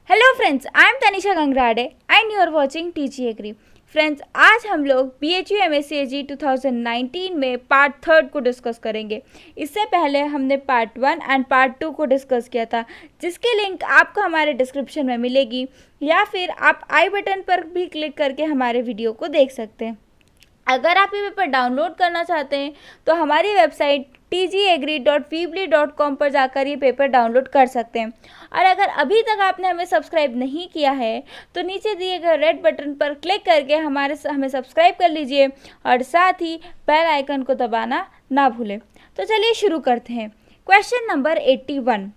Hello friends, I am Tanisha Gangrade and you are watching TG agri. Friends, आज हम लोग BHU M.Sc 2019 में part 3 को डिस्कस करेंगे। इससे पहले हमने पार्ट 1 एंड पार्ट 2 को डिस्कस किया था, जिसकी लिंक आपको हमारे डिस्क्रिप्शन में मिलेगी या फिर आप आई बटन पर भी क्लिक करके हमारे वीडियो को देख सकते हैं। अगर आप ये पेपर डाउनलोड करना चाहते हैं तो हमारी वेबसाइट tgagri.weebly.com पर जाकर ये पेपर डाउनलोड कर सकते हैं। और अगर अभी तक आपने हमें सब्सक्राइब नहीं किया है तो नीचे दिए गए रेड बटन पर क्लिक करके हमें सब्सक्राइब कर लीजिए और साथ ही बेल आइकन को दबाना ना भूलें। तो चलिए शुरू करते हैं। Question number 81,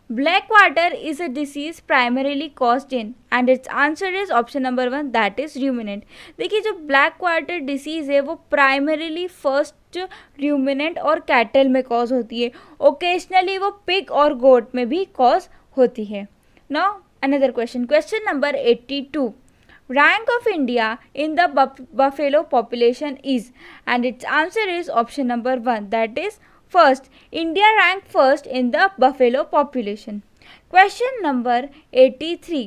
Black water is a disease primarily caused in, and its answer is option number 1, that is ruminant। देखिए, जो ब्लैक वाटर डिसीज़ है वो प्राइमरीली फर्स्ट रूमिनेंट और कैटल में कॉज होती है। ओकेजनली वो पिग और गोट में भी कॉज होती है। Now another question, question number 82, rank of India in the buffalo population is, and its answer is option number 1, that is first। India ranked first in the buffalo population। Question number 83,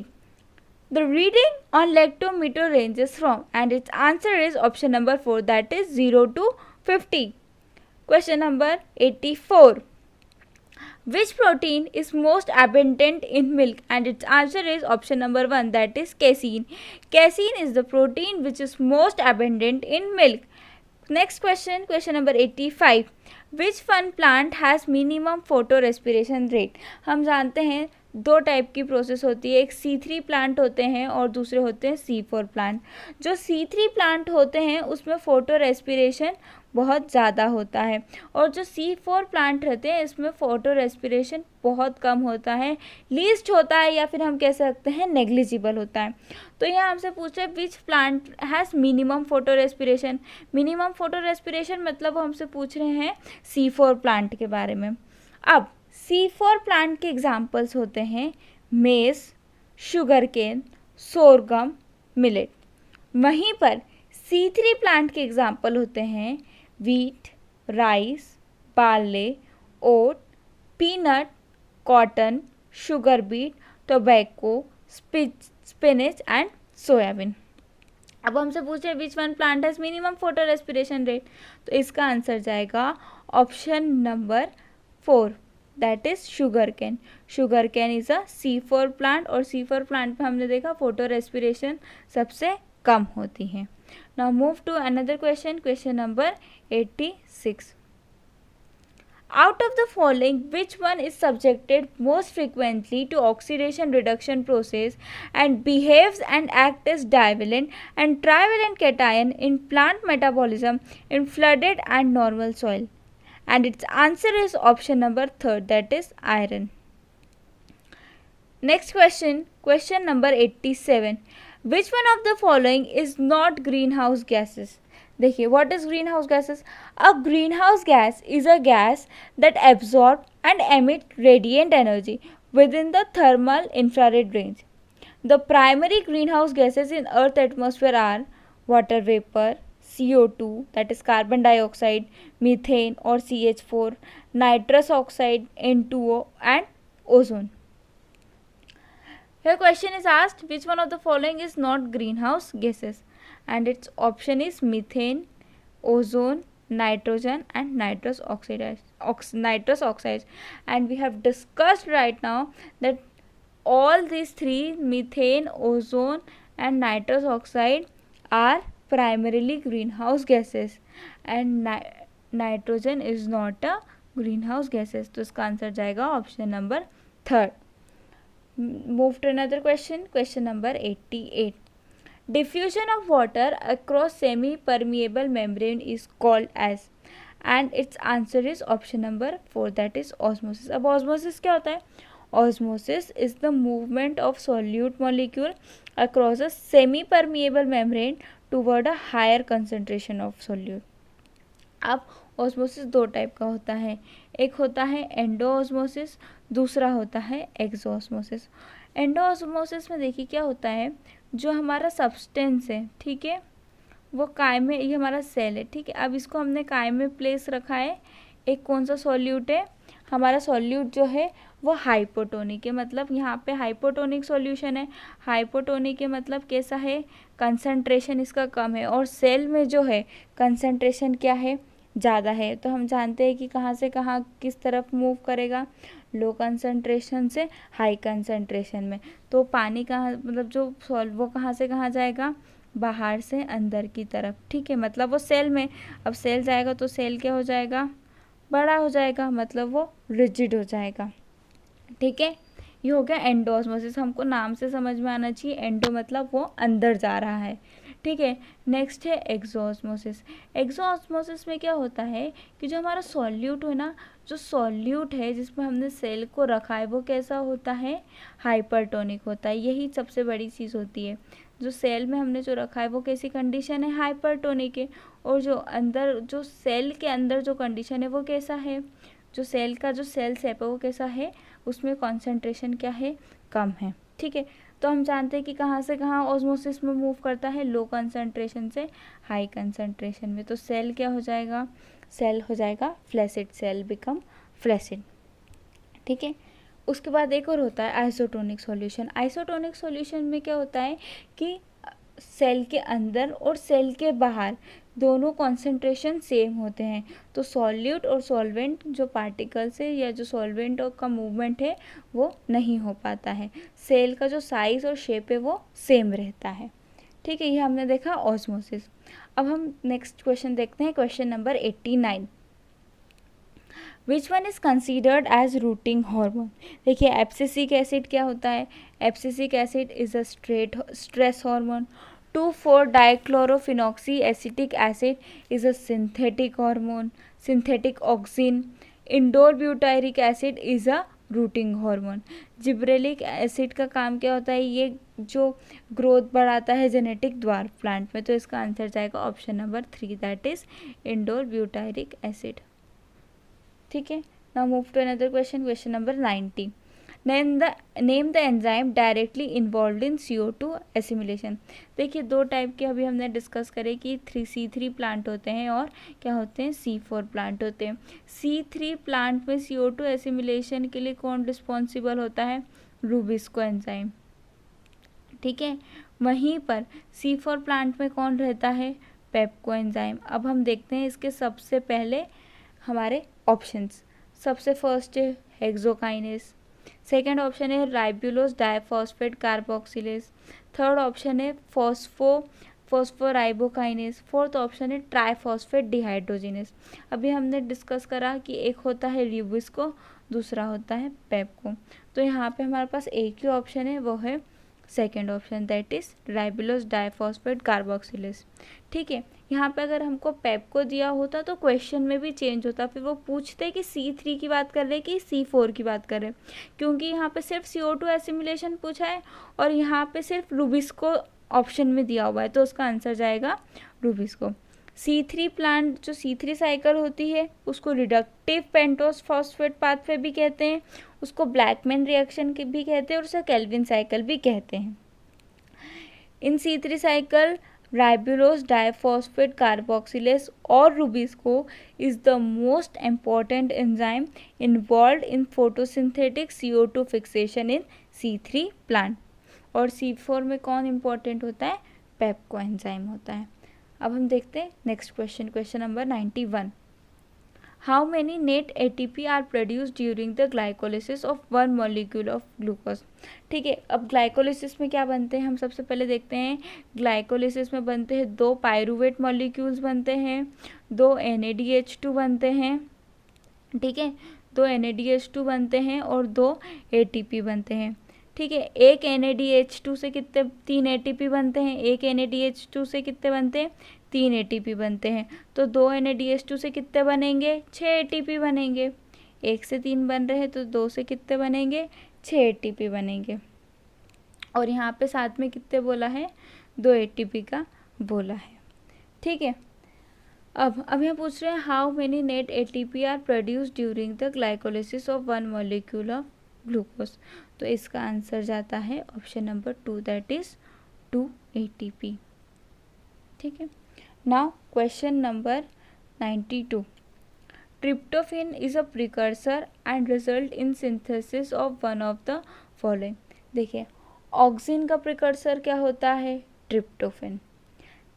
the reading on lactometer ranges from, and its answer is option number 4, that is 0 to 50। Question number 84, which protein is most abundant in milk, and its answer is option number 1, that is casein। Casein is the protein which is most abundant in milk। Next question, question number 85, which one plant has minimum photo respiration rate। हम जानते हैं दो type की process होती है, एक C3 plant होते हैं और दूसरे होते हैं C4 प्लांट। जो C3 प्लांट होते हैं उसमें फ़ोटो रेस्पिरेशन बहुत ज़्यादा होता है और जो C4 प्लांट रहते हैं इसमें फ़ोटो रेस्पिरेशन बहुत कम होता है, लीस्ट होता है या फिर हम कह सकते हैं नेग्लिजिबल होता है। तो यहाँ हमसे पूछ रहे हैं which plant has minimum photo respiration. Minimum photo respiration मतलब वो हमसे पूछ रहे हैं C4 प्लांट के बारे में। अब C4 प्लांट के एग्जाम्पल्स होते हैं मेज़, शुगर केन, सोरगम, मिलेट। वहीं पर C3 प्लांट के एग्जाम्पल होते हैं wheat, rice, barley, oat, peanut, cotton, sugar beet, tobacco, spinach and soybean. अब हमसे पूछ रहे हैं which one plant has minimum photorespiration rate, तो इसका आंसर जाएगा option number 4, that is sugar cane. Sugar cane is a C4 plant और C4 plant में हमने देखा फोटो रेस्पिरेशन सबसे कम होती है। Now move to another question, question number 86, out of the following which one is subjected most frequently to oxidation reduction process and behaves and acts as divalent and trivalent cation in plant metabolism in flooded and normal soil, and its answer is option number 3, that is iron। Next question, question number 87, which one of the following is not greenhouse gases। देखिए, what is greenhouse gases? A greenhouse gas is a gas that absorb and emit radiant energy within the thermal infrared range। The primary greenhouse gases in Earth atmosphere are water vapor, CO2, that is carbon dioxide, methane or CH4, nitrous oxide, N2O and ozone। Here question is asked which one of the following is not greenhouse gases, and its option is methane, ozone, nitrogen and nitrous oxides। And we have discussed right now that all these three, methane, ozone and nitrous oxide, are primarily greenhouse gases and nitrogen is not a greenhouse gases। तो इसका answer जाएगा option number 3। Move to another question, question number 88, diffusion of water across semi-permeable membrane is called as, and its answer is option number 4, that is osmosis। अब osmosis क्या होता है? Osmosis is the movement of solute molecule across a semi-permeable membrane toward a higher concentration of solute। अब osmosis दो type का होता है, एक होता है एंडोऑस्मोसिस, दूसरा होता है एक्सोऑस्मोसिस। एंडोऑस्मोसिस में देखिए क्या होता है, जो हमारा सब्सटेंस है, ठीक है, वो काय में, ये हमारा सेल है, ठीक है, अब इसको हमने काय में प्लेस रखा है, एक कौन सा सॉल्यूट है, हमारा सॉल्यूट जो है वो हाइपोटोनिक है, मतलब यहाँ पे हाइपोटोनिक सॉल्यूशन है। हाइपोटोनिक के मतलब कैसा है, कंसंट्रेशन इसका कम है, और सेल में जो है कंसंट्रेशन क्या है, ज़्यादा है। तो हम जानते हैं कि कहाँ से कहाँ किस तरफ मूव करेगा, लो कंसंट्रेशन से हाई कंसंट्रेशन में। तो पानी कहाँ, मतलब जो सॉल्व वो कहाँ से कहाँ जाएगा, बाहर से अंदर की तरफ, ठीक है। मतलब वो सेल में, अब सेल जाएगा तो सेल क्या हो जाएगा, बड़ा हो जाएगा, मतलब वो रिजिड हो जाएगा, ठीक है। ये हो गया एंडोऑस्मोसिस, हमको नाम से समझ में आना चाहिए, एंडो मतलब वो अंदर जा रहा है, ठीक है। नेक्स्ट है एक्सोऑस्मोसिस। एक्सोऑस्मोसिस में क्या होता है कि जो हमारा सॉल्यूट है ना, जो सॉल्यूट है जिसमें हमने सेल को रखा है वो कैसा होता है, हाइपरटोनिक होता है। यही सबसे बड़ी चीज़ होती है, जो सेल में हमने जो रखा है वो कैसी कंडीशन है, हाइपरटोनिक है। और जो अंदर, जो सेल के अंदर जो कंडीशन है वो कैसा है, जो सेल का जो सेल शेप है वो कैसा है, उसमें कॉन्सेंट्रेशन क्या है, कम है, ठीक है। तो हम जानते हैं कि कहाँ से कहाँ ऑस्मोसिस में मूव करता है, लो कंसंट्रेशन से हाई कंसंट्रेशन में। तो सेल क्या हो जाएगा, सेल हो जाएगा फ्लैसिड, सेल बिकम फ्लैसिड, ठीक है। उसके बाद एक और होता है आइसोटोनिक सॉल्यूशन। आइसोटोनिक सॉल्यूशन में क्या होता है कि सेल के अंदर और सेल के बाहर दोनों कॉन्सेंट्रेशन सेम होते हैं। तो सॉल्यूट और सॉल्वेंट जो पार्टिकल्स है या जो सॉल्वेंट का मूवमेंट है वो नहीं हो पाता है, सेल का जो साइज और शेप है वो सेम रहता है, ठीक है। ये हमने देखा ऑस्मोसिस। अब हम नेक्स्ट क्वेश्चन देखते हैं, question number 89। Which one is considered as rooting hormone. देखिए एब्सिसिक एसिड क्या होता है, abscisic acid is a stress hormone. Two four dichlorophenoxy acetic acid is a synthetic hormone, synthetic auxin. Indole butyric acid is a rooting hormone. Gibberellic acid का काम क्या होता है, ये जो ग्रोथ बढ़ाता है जेनेटिक द्वार प्लांट में। तो इसका आंसर जाएगा option number 3, that is indole butyric acid, ठीक है। Now move to another question, question number 90। Name the enzyme directly involve in CO2 assimilation. देखिए दो टाइप के अभी हमने डिस्कस करे कि C3 प्लांट होते हैं और क्या होते हैं, C4 प्लांट होते हैं। C3 प्लांट में CO2 एसिमिलेशन के लिए कौन रिस्पॉन्सिबल होता है, रूबिस्को एंजाइम, ठीक है। वहीं पर C4 प्लांट में कौन रहता है, पेप्को एंजाइम। अब हम देखते हैं इसके सबसे पहले हमारे ऑप्शंस। सबसे फर्स्ट है हेक्सोकाइनेस, सेकेंड ऑप्शन है ribulose diphosphate carboxylase, third option है फॉस्फोराइबोकाइनेस, फोर्थ ऑप्शन है ट्राइफॉस्फेट डिहाइड्रोजिनेस। अभी हमने डिस्कस करा कि एक होता है रूबिस्को, दूसरा होता है पेप्को। तो यहाँ पे हमारे पास एक ही ऑप्शन है, वो है second option, that is ribulose diphosphate carboxylase, ठीक है। यहाँ पे अगर हमको पेप्को दिया होता तो क्वेश्चन में भी चेंज होता, फिर वो पूछते कि C3 की बात कर रहे कि C4 की बात कर रहे, क्योंकि यहाँ पे सिर्फ CO2 एसिमिलेशन पूछा है और यहाँ पे सिर्फ रूबिस्को ऑप्शन में दिया हुआ है, तो उसका आंसर जाएगा रूबिस्को। C3 प्लांट, जो C3 साइकिल होती है उसको रिडक्टिव पेंटोस फॉस्फेट पाथवे भी कहते हैं, उसको ब्लैकमैन रिएक्शन भी कहते हैं और उसे केल्विन साइकिल भी कहते हैं। In C3 cycle ribulose diphosphate carboxylase और rubisco is the most important enzyme involve in photosynthetic CO2 fixation in C3 plant. और C4 में कौन इम्पॉर्टेंट होता है, पेप्को एंजाइम होता है। अब हम देखते हैं next question, question number 91। How many net ATP are produce during the glycolysis of one molecule of glucose. ठीक है, अब ग्लाइकोलिसिस में क्या बनते हैं हम सबसे पहले देखते हैं। ग्लाइकोलिसिस में बनते हैं 2 पायरूवेट मॉलिक्यूल्स बनते हैं, 2 NADH2 बनते हैं, ठीक है, 2 NADH2 बनते हैं और 2 ATP बनते हैं, ठीक है। एक NADH2 से कितने, 3 ATP बनते हैं, एक NADH2 से कितने बनते हैं, 3 ATP बनते हैं। तो 2 NADH2 से कितने बनेंगे, 6 ATP बनेंगे। 1 से 3 बन रहे हैं तो 2 से कितने बनेंगे, 6 ATP बनेंगे। और यहाँ पे साथ में कितने बोला है, 2 ATP का बोला है, ठीक है। अब यहाँ पूछ रहे हैं how many net ATP are produce during the glycolysis of one molecule of glucose. तो इसका आंसर जाता है option number 2, that is 2 ATP, ठीक है। Now question number 92। Tryptophan is a precursor and result in synthesis of one of the following. देखिए, auxin का precursor क्या होता है? ट्रिप्टोफेन।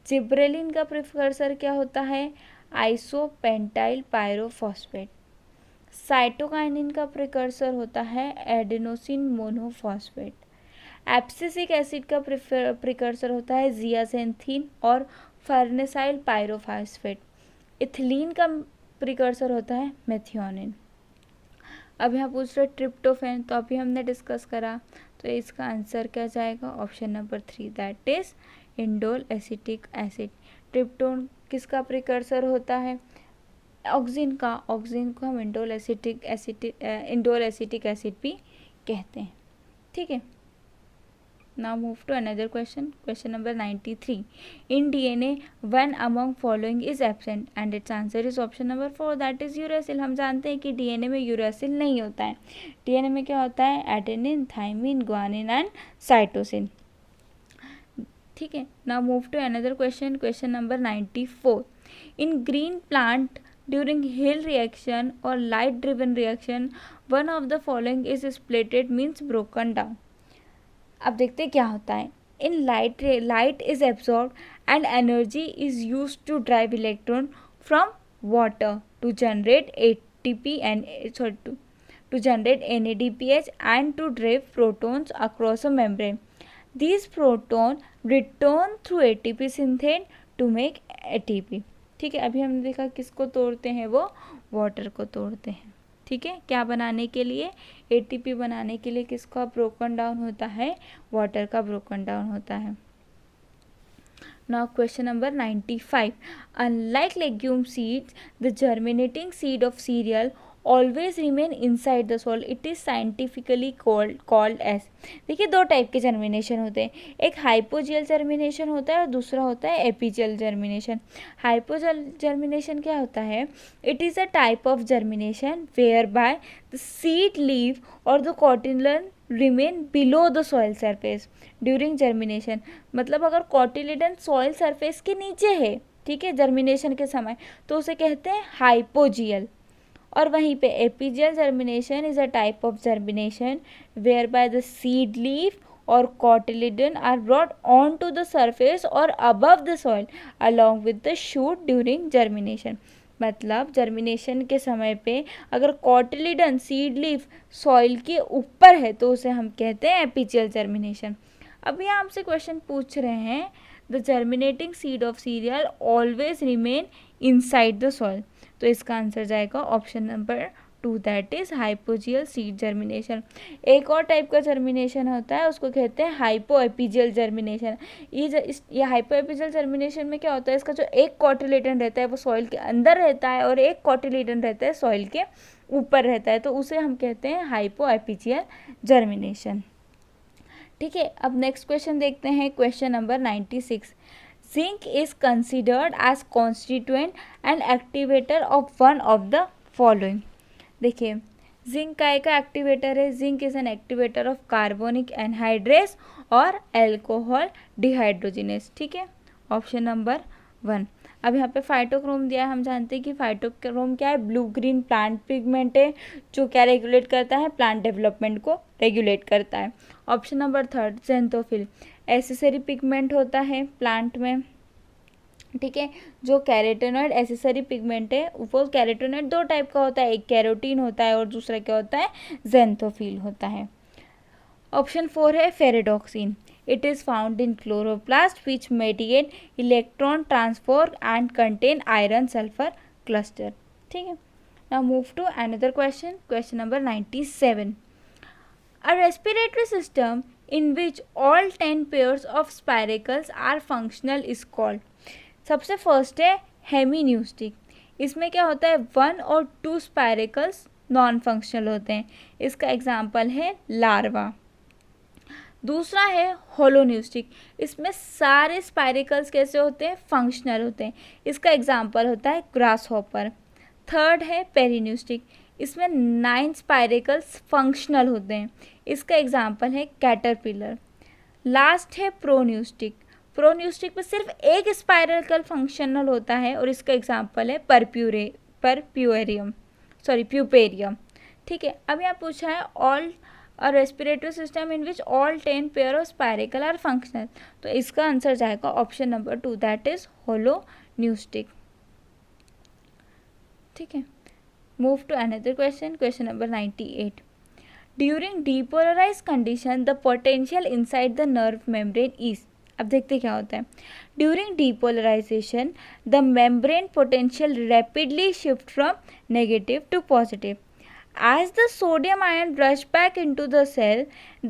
जिब्रेलिन का प्रिकर्सर क्या होता है? Isopentyl pyrophosphate. साइटोकाइनिन का प्रिकर्सर होता है एडेनोसिन मोनोफॉस्फेट। एब्सिसिक एसिड का प्रिकर्सर होता है जियासेंथीन और फर्नेसाइल पायरोफॉस्फेट। इथिलीन का प्रिकर्सर होता है मेथियोनिन। अब यहाँ पूछ रहे ट्रिप्टोफेन, तो अभी हमने डिस्कस करा, तो इसका आंसर क्या जाएगा? Option number 3, that is indole acetic acid. Tryptone किसका प्रिकर्सर होता है? ऑक्सिन का। ऑक्सिन को हम इंडोल एसिटिक एसिड भी कहते हैं। ठीक है, now move to another question. Question number 93. In DNA, one among following is absent and its answer is option number 4, that is uracil. हम जानते हैं कि डीएनए में यूरासिल नहीं होता है। डीएनए में क्या होता है? Adenine, thymine, guanine and cytosine. ठीक है, now move to another question. Question number 94. In green plant during Hill reaction or light driven reaction, one of the following is splitted means broken down. अब देखते हैं क्या होता है। In light is absorb and energy is use to drive electron from water to generate to generate NADPH and to drive protons across a membrane. These protons return through ATP synthase to make ATP. ठीक है, अभी हमने देखा किसको तोड़ते हैं, वो water को तोड़ते हैं। ठीक है, क्या बनाने के लिए? ATP बनाने के लिए किसका ब्रोकन डाउन होता है? वाटर का ब्रोकन डाउन होता है। Now question number 95. Unlike legume seeds, the germinating seed of cereal always remain inside the soil. It is scientifically called as. देखिए, दो टाइप के जर्मिनेशन होते हैं, एक हाइपोजियल जर्मिनेशन होता है और दूसरा होता है एपिजियल जर्मिनेशन। हाइपोजियल जर्मिनेशन क्या होता है? It is a type of germination whereby the seed leave और the cotyledon remain below the soil surface during germination. मतलब अगर कॉटिलिडन सॉइल सरफेस के नीचे है, ठीक है, जर्मिनेशन के समय, तो उसे कहते हैं हाइपोजियल। और वहीं पे epigeal germination is a type of germination whereby the seed leaf और cotyledon are brought on to the surface और above the soil along with the shoot during germination. मतलब जर्मिनेशन के समय पे अगर कॉटिलिडन सीड लीफ सॉइल के ऊपर है तो उसे हम कहते हैं एपिजियल जर्मिनेशन। अभी आपसे क्वेश्चन पूछ रहे हैं, the germinating seed of cereal always remain inside the soil, तो इसका आंसर जाएगा option number 2, that is hypogeal seed germination. एक और टाइप का जर्मिनेशन होता है, उसको कहते हैं हाइपो एपिजियल जर्मिनेशन। ये हाइपो एपिजियल जर्मिनेशन में क्या होता है? इसका जो एक कॉटिलेडन रहता है वो सॉइल के अंदर रहता है और एक कॉटिलेडन रहता है सॉइल के ऊपर रहता है, तो उसे हम कहते हैं हाइपो एपिजियल जर्मिनेशन। ठीक है, अब नेक्स्ट क्वेश्चन देखते हैं, question number 96. Zinc is considered as constituent and activator of one of the following. देखिए, जिंक का एक एक्टिवेटर है। Zinc is an activator of carbonic anhydrase और एल्कोहल डिहाइड्रोजिनेस। ठीक है, ऑप्शन नंबर 1। अब यहाँ पे फाइटोक्रोम दिया है। हम जानते हैं कि फाइटोक्रोम क्या है? ब्लू ग्रीन प्लांट पिगमेंट है जो क्या रेगुलेट करता है? प्लांट डेवलपमेंट को रेगुलेट करता है। ऑप्शन नंबर 3, ज़ेंथोफिल एसेसरी पिगमेंट होता है प्लांट में। ठीक है, जो कैरोटीनॉइड एसेसरी पिगमेंट है वो कैरोटीनॉइड दो टाइप का होता है, एक कैरोटीन होता है और दूसरा क्या होता है? ज़ेंथोफिल होता है। ऑप्शन 4 है ferredoxin. It is found in chloroplast which mediate electron transfer and contain iron sulphur cluster. ठीक है, now move to another question, question number 97. A respiratory system in which all 10 pairs of spiracles are functional is called. सबसे first है हेमीन्यूस्टिक। इसमें क्या होता है? 1 और 2 spiracles non functional होते हैं, इसका एग्जाम्पल है लार्वा। दूसरा है होलोन्यूस्टिक। इसमें सारे स्पाइरेकल्स कैसे होते हैं? फंक्शनल होते हैं, इसका एग्जाम्पल होता है ग्रास हॉपर। थर्ड है पेरिन्यूस्टिक। इसमें 9 स्पाइरेकल्स फंक्शनल होते हैं, इसका एग्जाम्पल है कैटरपिलर। लास्ट है प्रोन्यूस्टिक। प्रोन्यूस्टिक में सिर्फ एक स्पाइरेकल फंक्शनल होता है और इसका एग्जाम्पल है पर प्यूपेरियम। ठीक है, अब यहाँ पूछा है all a respiratory system in which all 10 pair of spiracle are functional, तो इसका आंसर जाएगा ऑप्शन नंबर 2, दैट इज होलोन्यूस्टिक। ठीक है, move to another question, question number 98। During depolarise condition the potential inside the nerve membrane is, अब देखते क्या होता है। During depolarisation the membrane potential rapidly shift from negative to positive. As the sodium ion rush back into the cell,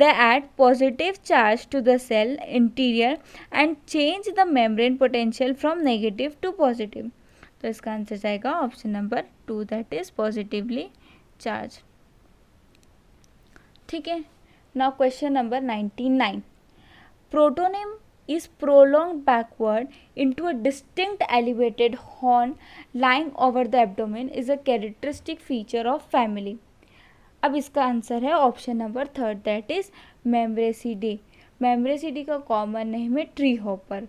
they add positive charge to the cell interior and change the membrane potential from negative to positive. तो इसका answer जाएगा option number 2, that is positively charge. ठीक है, now question number 99। प्रोटोनिम is prolonged backward into a distinct elevated horn lying over the abdomen is a characteristic feature of family। अब इसका answer है option number 3, that is membracidae. Membracidae का common name है tree hopper.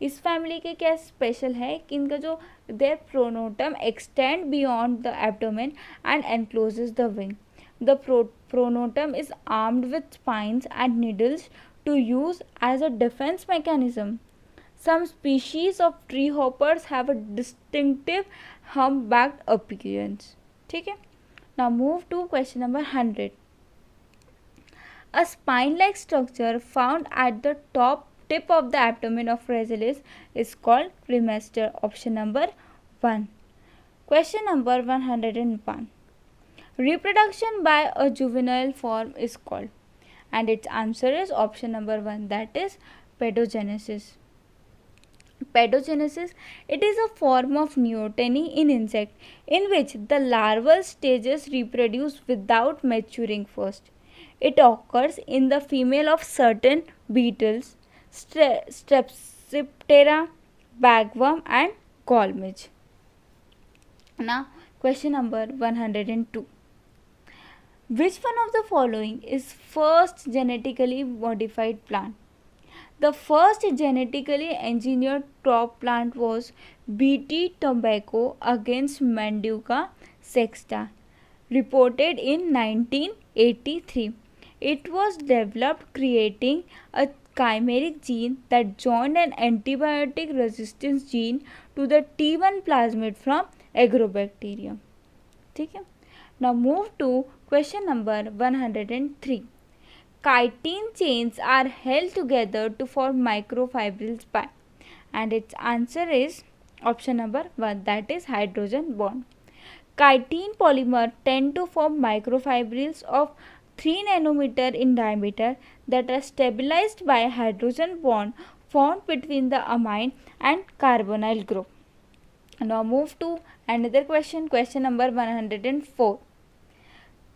इस family के क्या special है कि इनका जो their pronotum extend beyond the abdomen and encloses the wing. The pronotum is armed with spines and needles to use as a defense mechanism. Some species of tree hoppers have a distinctive humpbacked appearance. ठीक है, now move to question number 100. A spine-like structure found at the tip of the abdomen of Rhaselis is called cremaster. Option number 1. Question number 101. Reproduction by a juvenile form is called, and its answer is option number 1, that is pedogenesis. Pedogenesis, it is a form of neoteny in insect in which the larval stages reproduce without maturing first. It occurs in the female of certain beetles, Strepsiptera, bagworm and gallmidge. Now question number 102. Which one of the following is first genetically modified plant? The first genetically engineered crop plant was Bt tobacco against Manduca sexta, reported in 1983. It was developed creating a chimeric gene that joined an antibiotic resistance gene to the T1 plasmid from Agrobacterium. ठीक है, now move to question number 103. Chitin chains are held together to form microfibrils by, and its answer is option number 1, that is hydrogen bond. Chitin polymer tend to form microfibrils of 3 nanometer in diameter that are stabilized by hydrogen bond formed between the amine and carbonyl group. Now move to another question, question number 104.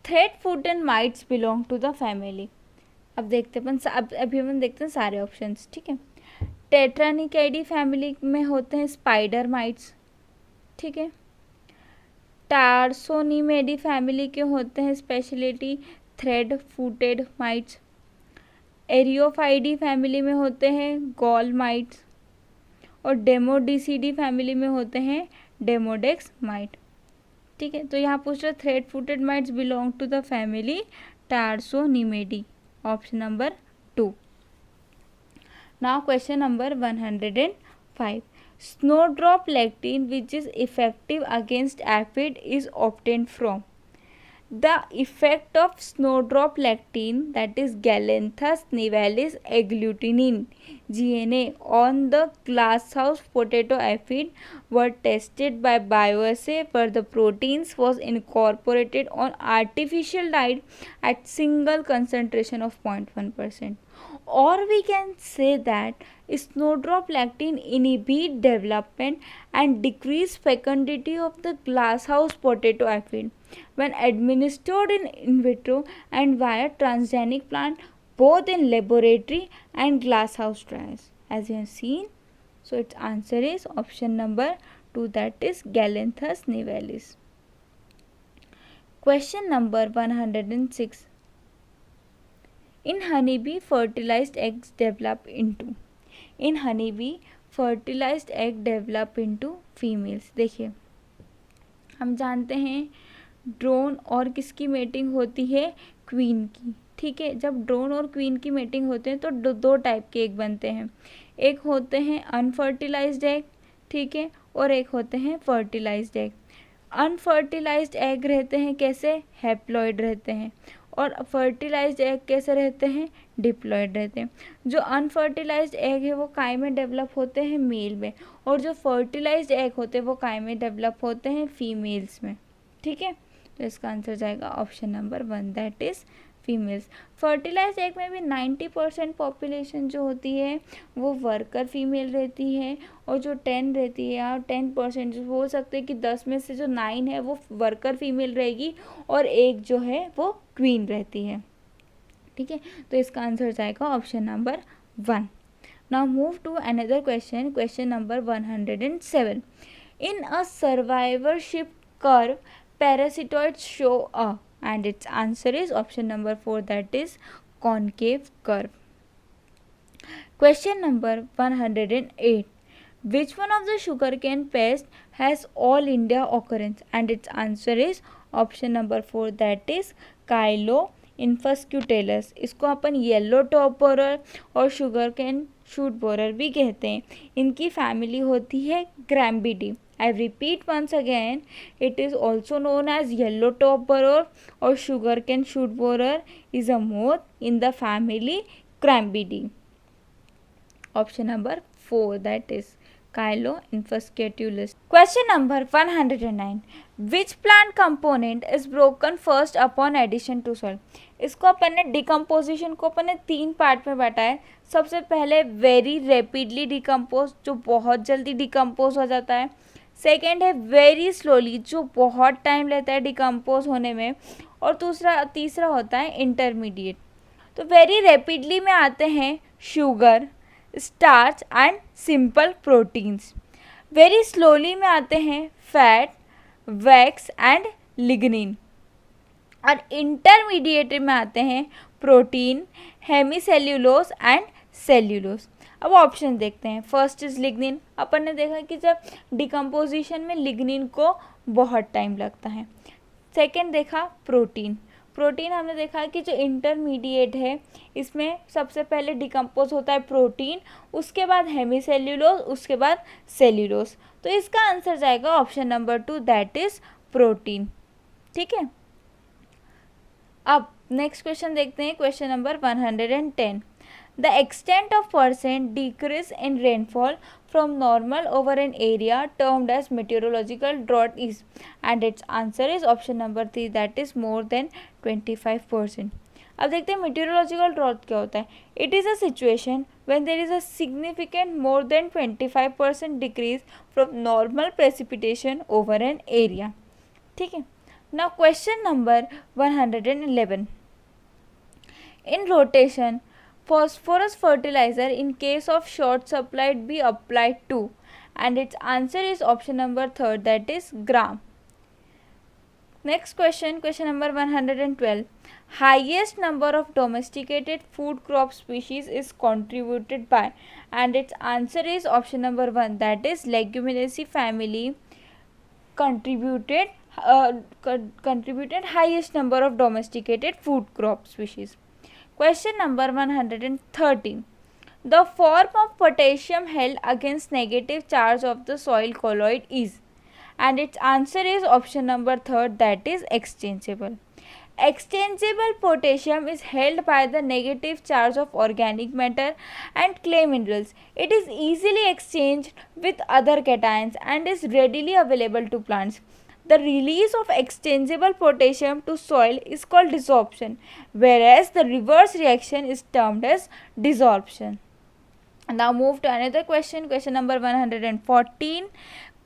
Thread foot and mites belong to the family. अब देखते हैं अभी हम देखते हैं सारे options. ठीक है, टेट्रानिकाइडी फैमिली में होते हैं स्पाइडर माइट्स। ठीक है, टार्सोनीमेडी फैमिली के होते हैं speciality thread footed mites. Eriophyidae family में होते हैं गॉल माइट्स, और डेमोडिसिडी फैमिली में होते हैं डेमोडेक्स माइट। ठीक है, तो यहाँ पूछ रहे thread footed mites belong to the family tarsonemidae, option number 2। Now question number 105. Snowdrop lectin, which is effective against aphid, is obtained from. The effect of snowdrop lectin, that is Galanthus nivalis agglutinin GNA, on the glasshouse potato aphid were tested by bioassay where the proteins was incorporated on artificial diet at single concentration of 0.1%. Or we can say that snowdrop lectin inhibit development and decrease fecundity of the glasshouse potato aphid when administered in vitro and via transgenic plant, both in laboratory and glasshouse trials, as you have seen. So its answer is option number 2, that is Galanthus nivalis. Question number 106. In honeybee, fertilized eggs develop into. In honeybee, fertilized egg develop into females. देखिए हम जानते हैं drone और किसकी mating होती है, queen की। ठीक है, जब ड्रोन और क्वीन की मेटिंग होते हैं तो दो टाइप के एग बनते हैं, एक होते हैं अनफर्टिलाइज्ड एग, ठीक है, और एक होते हैं फर्टिलाइज्ड एग। अनफर्टिलाइज्ड एग रहते हैं कैसे, हैप्लॉइड रहते हैं, और फर्टिलाइज्ड एग कैसे रहते हैं, डिप्लॉइड रहते हैं। जो अनफर्टिलाइज्ड एग है वो काय में डेवलप होते हैं, मेल में, और जो फर्टिलाइज्ड एग होते हैं वो काय में डेवलप होते हैं, फीमेल्स में। ठीक है, तो इसका आंसर जाएगा option number 1, that is females. Fertilised egg में भी 90% पॉपुलेशन जो होती है वो वर्कर फीमेल रहती है, और जो 10 रहती है या 10% जो हो सकते हैं कि 10 में से जो 9 है वो वर्कर फीमेल रहेगी, और एक जो है वो क्वीन रहती है। ठीक है, तो इसका आंसर जाएगा option number 1। Now move to another question, question number 107। In a survivorship curve parasitoids show a, and its answer is option number 4, that is concave curve. Question number 108. Which one of the sugarcane pest has all India occurrence? And its answer is option number 4, that is Infuscutalis. इसको अपन yellow top borer और sugar cane shoot borer भी कहते हैं। इनकी family होती है ग्रैम्बिडी। I repeat once again, it is also known as yellow top borer or sugarcane shoot borer is a moth in the family Crambidae. Option number 4, that is Infuscutalis. Question number 109. Which plant component is broken first upon addition to soil? इसको अपन ने decomposition को अपन ने 3 part में बांटा है। सबसे पहले very rapidly decompose, जो बहुत जल्दी डिकम्पोज हो जाता है। सेकेंड है वेरी स्लोली, जो बहुत टाइम लेता है डिकम्पोज होने में, और तीसरा होता है इंटरमीडिएट। तो वेरी रैपिडली में आते हैं sugar, starch and simple proteins. Very slowly में आते हैं फैट, वैक्स एंड लिग्निन, और इंटरमीडिएट में आते हैं प्रोटीन, हेमीसेल्यूलोज एंड सेल्यूलोज। अब ऑप्शन देखते हैं। First is lignin. अपन ने देखा कि जब डिकम्पोजिशन में लिग्निन को बहुत टाइम लगता है। सेकेंड देखा प्रोटीन। प्रोटीन हमने देखा कि जो इंटरमीडिएट है इसमें सबसे पहले डिकम्पोज होता है प्रोटीन, उसके बाद हेमीसेल्यूलोज, उसके बाद सेल्यूलोज। तो इसका आंसर जाएगा option number 2, that is protein. ठीक है, अब नेक्स्ट क्वेश्चन देखते हैं, question number 110. The extent of % decrease in rainfall from normal over an area termed as meteorological drought is, and its answer is option number 3, that is more than 25%. अब देखते हैं meteorological drought क्या होता है. It is a situation when there is a significant more than 25% decrease from normal precipitation over an area. ठीक है. Now question number 111. In rotation, phosphorus fertilizer in case of short supply be applied to, and its answer is option number 3, that is gram. Next question, question number 112. Highest number of domesticated food crop species is contributed by, and its answer is option number 1, that is Leguminaceae family contributed highest number of domesticated food crop species. Question number 113. The form of potassium held against negative charge of the soil colloid is, and its answer is option number 3, that is exchangeable. Exchangeable potassium is held by the negative charge of organic matter and clay minerals. It is easily exchanged with other cations and is readily available to plants. The release of exchangeable potassium to soil is called desorption, whereas the reverse reaction is termed as desorption. Now move to another question, question number 114.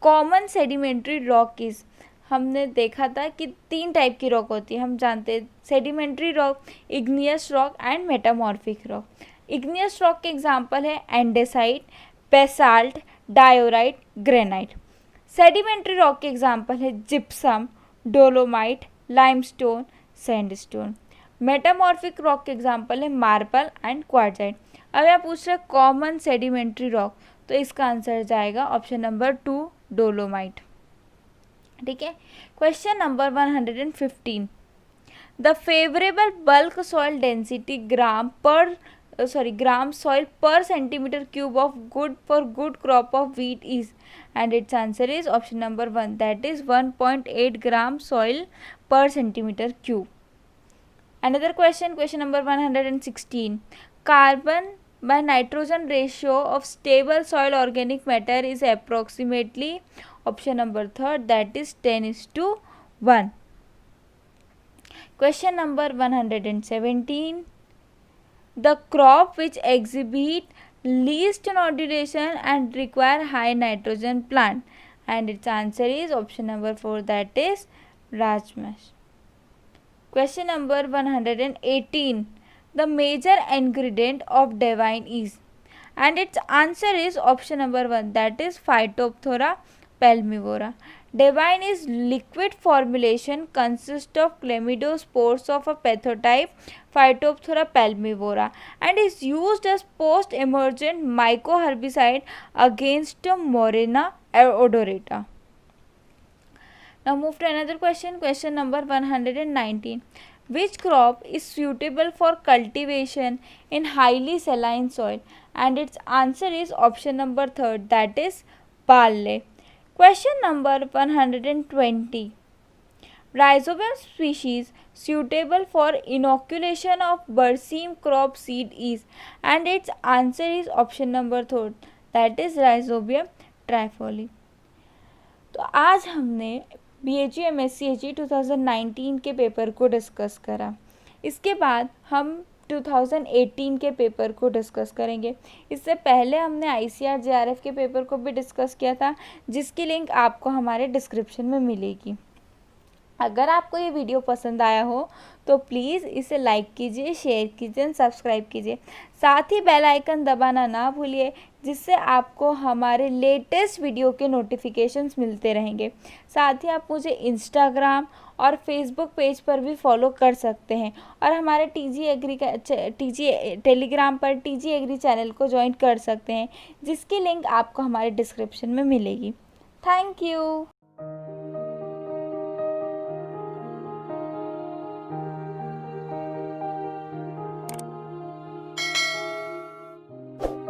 Common sedimentary rock is, हमने देखा था कि 3 type की rock होती है, हम जानते हैं sedimentary rock, igneous rock and metamorphic rock. Igneous rock के एग्जांपल है andesite, basalt, diorite, granite. Sedimentary rock के एग्जांपल है gypsum, dolomite, limestone, sandstone. Metamorphic rock के एग्जांपल है मार्बल एंड क्वार्ट्जाइट. अब यहाँ पूछ रहे कॉमन सेडिमेंट्री रॉक, तो इसका आंसर जाएगा ऑप्शन नंबर 2, डोलोमाइट. ठीक है। Question number 115, the favourable bulk soil density gram soil per centimeter cube of good crop of wheat is, and its answer is option number 1, that is 1.8 gram soil per centimeter cube. Another question, question number 116, carbon by nitrogen ratio of stable soil organic matter is approximately option number 3, that is 10:1. Question number 117, the crop which exhibit least nodulation and require high nitrogen plant, and its answer is option number 4, that is rajma. Question number 118, the major ingredient of divine is, and its answer is option number 1, that is Phytophthora palmivora. Divine is liquid formulation, consists of chlamydospores of a pathotype Phytophthora palmivora, and is used as post-emergent mycoherbicide against Morena odorata. Now move to another question, question number 119. Which crop is suitable for cultivation in highly saline soil? And its answer is option number 3, that is barley. Question number 120. Rhizobium species suitable for inoculation of berseem crop seed is, and its answer is option number 3, that is Rhizobium trifoli. तो आज हमने BHU M.Sc 2019 के paper को discuss करा। इसके बाद हम 2018 के पेपर को डिस्कस करेंगे। इससे पहले हमने ICAR JRF के पेपर को भी डिस्कस किया था, जिसकी लिंक आपको हमारे डिस्क्रिप्शन में मिलेगी। अगर आपको ये वीडियो पसंद आया हो तो प्लीज़ इसे लाइक कीजिए, शेयर कीजिए, सब्सक्राइब कीजिए। साथ ही बेल आइकन दबाना ना भूलिए, जिससे आपको हमारे लेटेस्ट वीडियो के नोटिफिकेशंस मिलते रहेंगे। साथ ही आप मुझे इंस्टाग्राम और फेसबुक पेज पर भी फॉलो कर सकते हैं, और हमारे टेलीग्राम पर TG एग्री चैनल को ज्वाइन कर सकते हैं, जिसकी लिंक आपको हमारे डिस्क्रिप्शन में मिलेगी। Thank you.